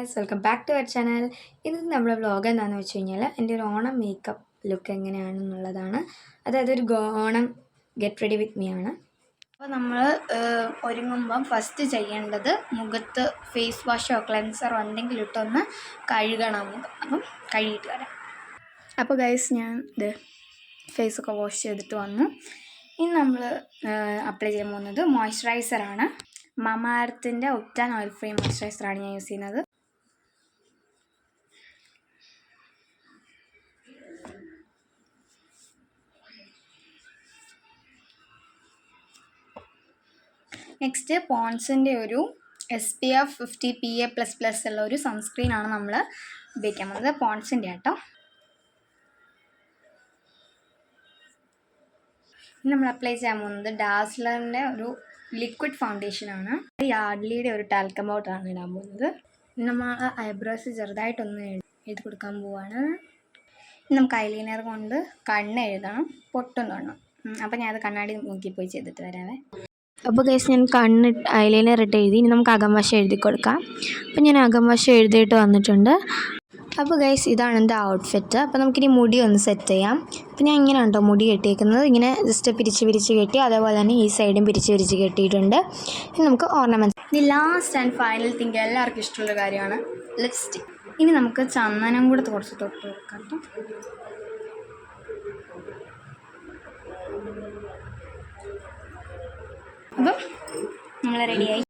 Guys, welcome back to our channel. ഇന്നത്തെ നമ്മുടെ vlog എന്താണെന്ന് വെച്ച് കഴിഞ്ഞാൽ എൻ്റെ ഒരു ഓണം മേക്കപ്പ് ലുക്ക് എങ്ങനെയാണെന്നുള്ളതാണ്. അതായത് ഒരു Onam get ready with me ആണ്. അപ്പോൾ നമ്മൾ ഒരുങ്ങുമ്പം ഫസ്റ്റ് ചെയ്യേണ്ടത് മുഖത്ത് ഫേസ് വാഷോ ക്ലെൻസറോ എന്തെങ്കിലും ഇട്ടൊന്ന് കഴുകണം മുഖം. അപ്പം കഴുകിയിട്ട് വരാം. അപ്പോൾ ഗൈസ്, ഞാൻ ഇത് ഫേസൊക്കെ വാഷ് ചെയ്തിട്ട് വന്നു. ഇനി നമ്മൾ അപ്ലൈ ചെയ്യാൻ പോകുന്നത് മോയ്സ്ചറൈസറാണ്. മമാഅർത്തിൻ്റെ ഒപ്റ്റാൻ ഓയിൽ ഫ്രീ മോയ്സ്ചറൈസറാണ് ഞാൻ യൂസ് ചെയ്യുന്നത്. നെക്സ്റ്റ് പോൺസിൻ്റെ ഒരു SPF 50 PA++ ഉള്ള ഒരു സൺസ്ക്രീനാണ് നമ്മൾ ഉപയോഗിക്കാൻ പോകുന്നത്. പോൺസിൻ്റെ കേട്ടോ. നമ്മൾ അപ്ലൈ ചെയ്യാൻ പോകുന്നത് ഡാസ്ലറിൻ്റെ ഒരു ലിക്വിഡ് ഫൗണ്ടേഷനാണ്. യാർഡ്ലിയുടെ ഒരു ടാൽക്കം പൗഡറാണ് ഇടാൻ പോകുന്നത്. നമ്മൾ ഐബ്രോസ് ചെറുതായിട്ടൊന്ന് എഴുതി കൊടുക്കാൻ പോവാണ്. നമുക്ക് ഐലൈനർ കൊണ്ട് കണ്ണ് എഴുതണം, പൊട്ടും തൊടണം. അപ്പോൾ ഞാനത് കണ്ണാടി നോക്കി പോയി ചെയ്തിട്ട് വരാവേ. അപ്പോൾ ഗൈസ്, ഞാൻ ഐലൈനർ ഇട്ട് എഴുതി. ഇനി നമുക്ക് അകംവശം എഴുതി കൊടുക്കാം. അപ്പോൾ ഞാൻ അകംവശം എഴുതിയിട്ട് വന്നിട്ടുണ്ട്. അപ്പോൾ ഗൈസ്, ഇതാണ് എൻ്റെ ഔട്ട്ഫിറ്റ്. അപ്പോൾ നമുക്കിനി മുടി ഒന്ന് സെറ്റ് ചെയ്യാം. അപ്പോൾ ഞാൻ ഇങ്ങനെ ഉണ്ടോ മുടി കെട്ടിയേക്കുന്നത്. ഇങ്ങനെ ജസ്റ്റ് പിരിച്ച് കെട്ടി, അതേപോലെ തന്നെ ഈ സൈഡും പിരിച്ച് കെട്ടിയിട്ടുണ്ട്. ഇനി നമുക്ക് ഓർണമെൻറ്റ്സ്. ഇനി ലാസ്റ്റ് ആൻഡ് ഫൈനൽ തിങ്ക് എല്ലാവർക്കും ഇഷ്ടമുള്ള കാര്യമാണ് ലിപ്സ്റ്റിക്. ഇനി നമുക്ക് ചന്ദനം കൂടെ കുറച്ച് തൊട്ട് കൊടുക്കാം കേട്ടോ. അപ്പം നമ്മൾ റെഡിയായി.